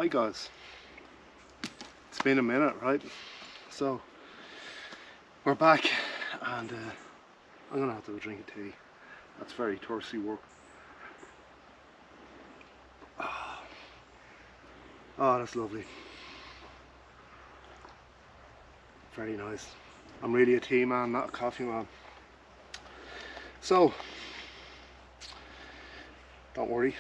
Hi guys, it's been a minute, right? So we're back and I'm gonna have to have a drink of tea. That's very thirsty work. Oh, that's lovely. Very nice. I'm really a tea man, not a coffee man. So don't worry,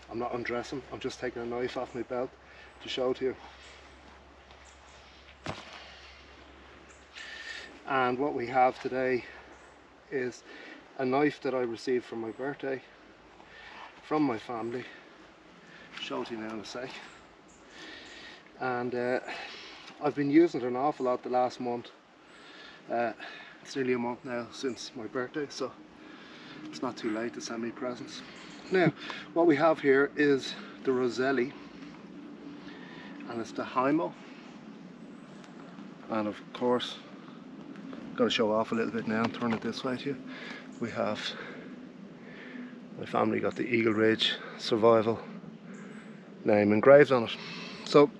I'm not undressing. I'm just taking a knife off my belt to show to you. And what we have today is a knife that I received for my birthday from my family. Show it to you now in a sec. And I've been using it an awful lot the last month. It's nearly a month now since my birthday, so it's not too late to send me presents. Now, what we have here is the Roselli, and it's the Heimo. And of course, got to show off a little bit now and turn it this way to you. We have, my family got the Eagle Ridge Survival name engraved on it. So,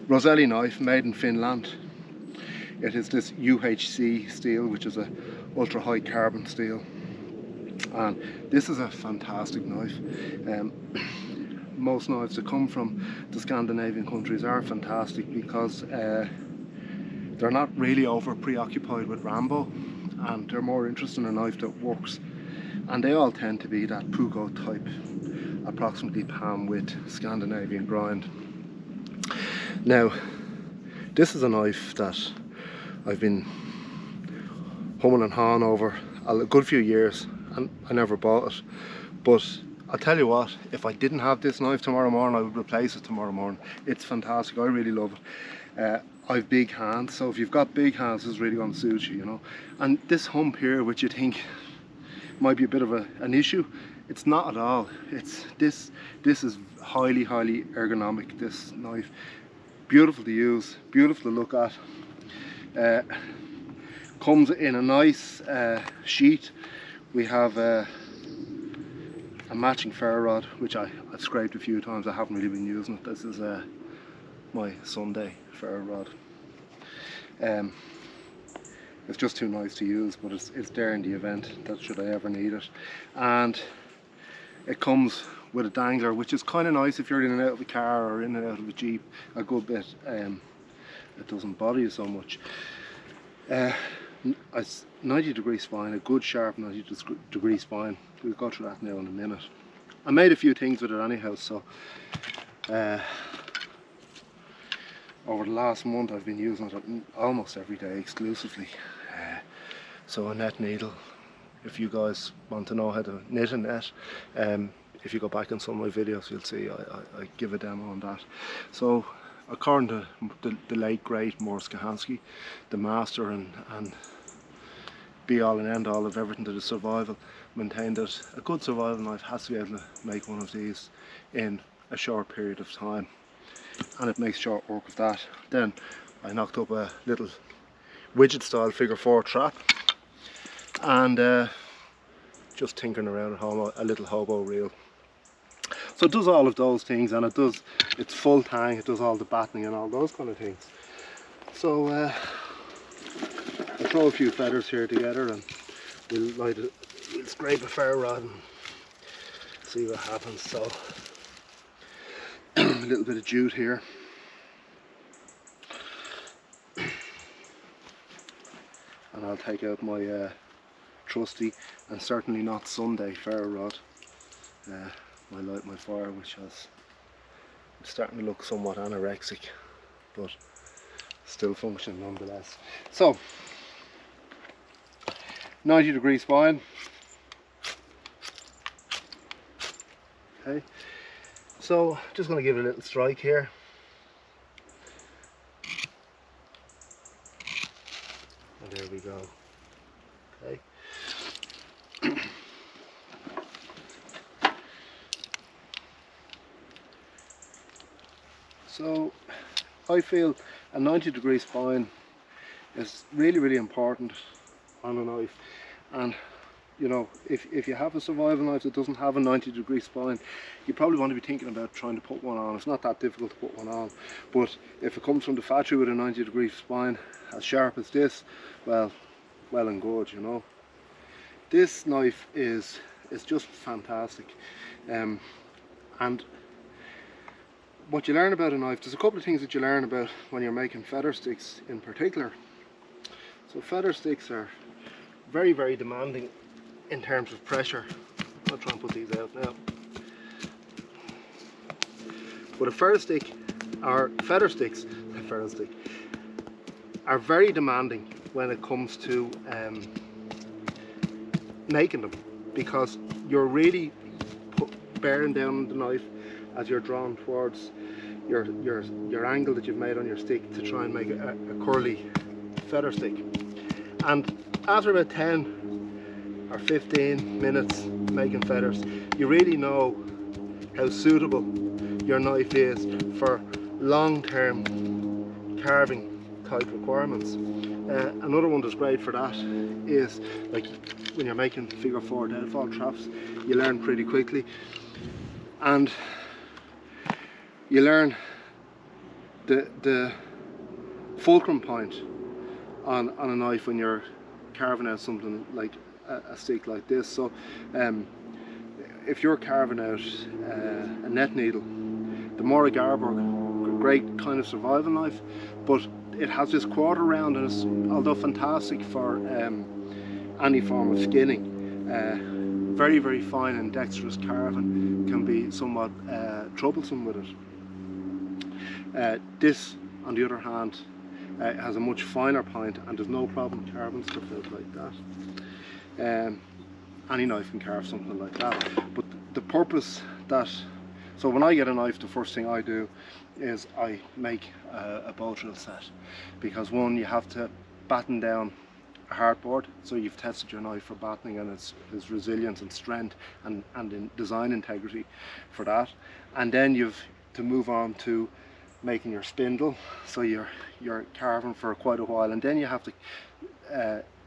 Roselli knife, made in Finland. It is this UHC steel, which is a ultra high carbon steel, and this is a fantastic knife. Most knives that come from the Scandinavian countries are fantastic because they're not really over preoccupied with Rambo, and they're more interested in a knife that works, and they all tend to be that Pugo type, approximately palm width Scandinavian grind. Now, this is a knife that I've been humming and hawing over a good few years, and I never bought it. But I'll tell you what, if I didn't have this knife tomorrow morning, I would replace it tomorrow morning. It's fantastic, I really love it. I've big hands, so if you've got big hands, it's really going to suit you, you know. And this hump here, which you think might be a bit of an issue, it's not at all. It's this is highly ergonomic, this knife. Beautiful to use, beautiful to look at. Comes in a nice sheet. We have a matching ferro rod, which I've scraped a few times. I haven't really been using it. This is my Sunday ferro rod. It's just too nice to use, but it's there in the event that should I ever need it. And it comes with a dangler, which is kind of nice if you're in and out of a car or in and out of a Jeep a good bit. It doesn't bother you so much. 90-degree spine, a good sharp 90-degree spine. We'll go through that now in a minute. I made a few things with it anyhow, so over the last month I've been using it almost every day exclusively. So a net needle, if you guys want to know how to knit a net, if you go back in some of my videos, you'll see I give a demo on that. So according to the late great Morris Kahansky, the master and be all and end all of everything to the survival, maintained that a good survival knife has to be able to make one of these in a short period of time, and it makes short work of that. Then I knocked up a little widget style figure 4 trap, and just tinkering around at home, a little hobo reel. So it does all of those things, and it's full tang, it does all the battening and all those kind of things. So I'll throw a few feathers here together and we'll scrape a ferro rod and see what happens. So a little bit of jute here. And I'll take out my trusty and certainly not Sunday ferro rod. I light my fire, which is starting to look somewhat anorexic, but still functioning nonetheless. So 90-degree spine. Okay, so just going to give it a little strike here. And there we go. Okay. So I feel a 90-degree spine is really important on a knife, and you know, if you have a survival knife that doesn't have a 90-degree spine, you probably want to be thinking about trying to put one on. It's not that difficult to put one on, but if it comes from the factory with a 90-degree spine as sharp as this, well and good, you know. This knife is just fantastic, and what you learn about a knife, there's a couple of things that you learn about when you're making feather sticks in particular. So feather sticks are very, very demanding in terms of pressure. I'll try and put these out now. But a feather stick, or feather sticks, are very demanding when it comes to making them, because you're really bearing down the knife as you're drawn towards your angle that you've made on your stick to try and make a curly feather stick. And after about 10 or 15 minutes making feathers, you really know how suitable your knife is for long-term carving type requirements. Another one that's great for that is like when you're making figure 4 deadfall traps. You learn pretty quickly, and you learn the fulcrum point on a knife when you're carving out something like a stick like this. So if you're carving out a net needle, the Mora Garborg, great kind of survival knife, but it has this quarter round, and it's, although fantastic for any form of skinning, very, very fine and dexterous carving can be somewhat troublesome with it. This, on the other hand, has a much finer point, and there's no problem carving stuff out like that. Any knife can carve something like that, but the purpose that, so when I get a knife, the first thing I do is I make a bow drill set, because one, you have to batten down a hardboard, so you've tested your knife for battening and its resilience and strength and in design integrity for that, and then you've to move on to making your spindle, so you're carving for quite a while, and then you have to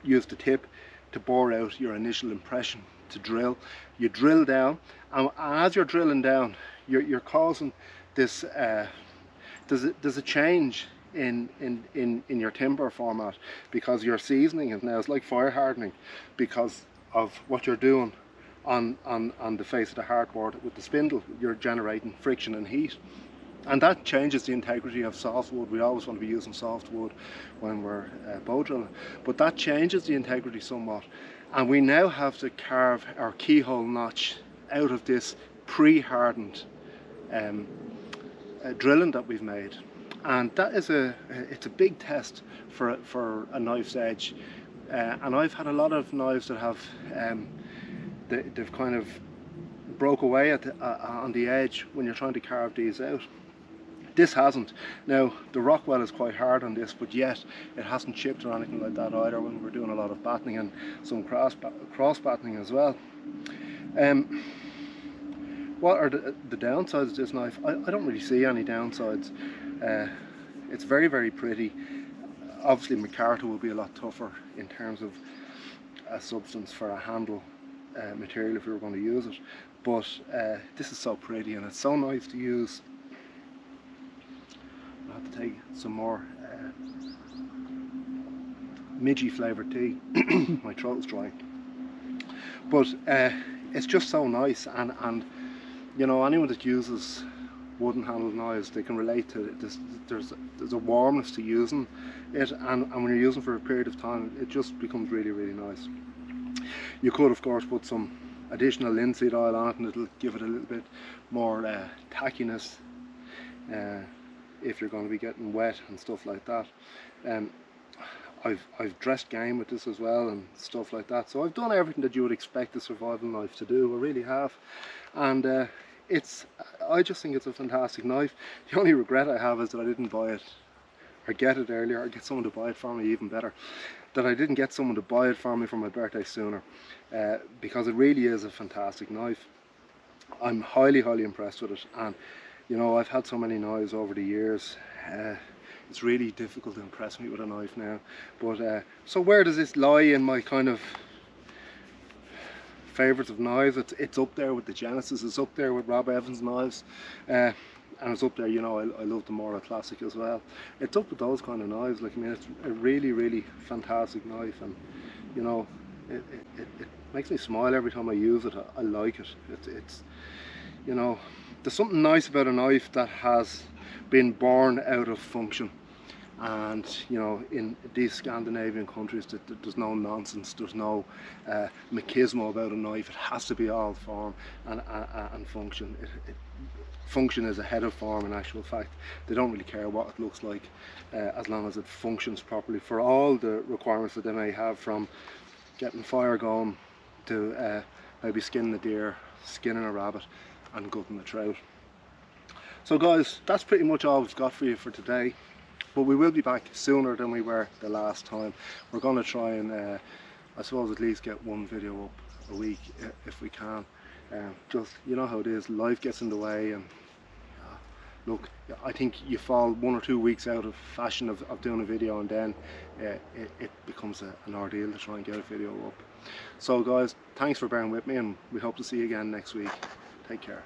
use the tip to bore out your initial impression to drill. You drill down, and as you're drilling down, you're causing this there's a change in your timber format, because you're seasoning it now. It's like fire hardening because of what you're doing on the face of the hardboard. With the spindle, you're generating friction and heat, and that changes the integrity of softwood. We always want to be using softwood when we're bow drilling, but that changes the integrity somewhat, and we now have to carve our keyhole notch out of this pre-hardened drilling that we've made. And that is it's a big test for a knife's edge, and I've had a lot of knives that have they've kind of broke away on the edge when you're trying to carve these out. This hasn't. Now the Rockwell is quite hard on this, but yet it hasn't chipped or anything like that either when we're doing a lot of battening and some cross battening as well. What are the downsides of this knife? I don't really see any downsides. It's very, very pretty. Obviously micarta will be a lot tougher in terms of a substance for a handle material if we were going to use it, but this is so pretty and it's so nice to use. I'll have to take some more midgey flavoured tea. My throat's dry, but it's just so nice, and you know, anyone that uses wooden handled knives, they can relate to it. There's a warmness to using it, and when you're using it for a period of time, it just becomes really, really nice. You could of course put some additional linseed oil on it, and it'll give it a little bit more tackiness if you're going to be getting wet and stuff like that. I've dressed game with this as well and stuff like that, so I've done everything that you would expect a survival knife to do. I really have, and I just think it's a fantastic knife. The only regret I have is that I didn't buy it or get it earlier, or get someone to buy it for me, even better, that I didn't get someone to buy it for me for my birthday sooner, because it really is a fantastic knife. I'm highly, highly impressed with it, and you know, I've had so many knives over the years. It's really difficult to impress me with a knife now, but so where does this lie in my kind of favourites of knives. It's up there with the Genesis, it's up there with Rob Evans knives, and it's up there, you know, I love the Mora Classic as well. It's up with those kind of knives. Like, I mean, it's a really fantastic knife, and you know, it makes me smile every time I use it. I like it. It's you know, there's something nice about a knife that has been born out of function. And you know, in these Scandinavian countries, there's no nonsense, there's no machismo about a knife. It has to be all form and function. Function is ahead of form in actual fact. They don't really care what it looks like, as long as it functions properly for all the requirements that they may have, from getting fire going to maybe skinning a deer, skinning a rabbit, and gutting a trout. So guys, that's pretty much all we've got for you for today. But we will be back sooner than we were the last time. We're going to try and, I suppose, at least get one video up a week if we can. Just, you know how it is, life gets in the way, and look, I think you fall 1 or 2 weeks out of fashion of doing a video, and then it becomes an ordeal to try and get a video up. So guys, thanks for bearing with me, and we hope to see you again next week. Take care.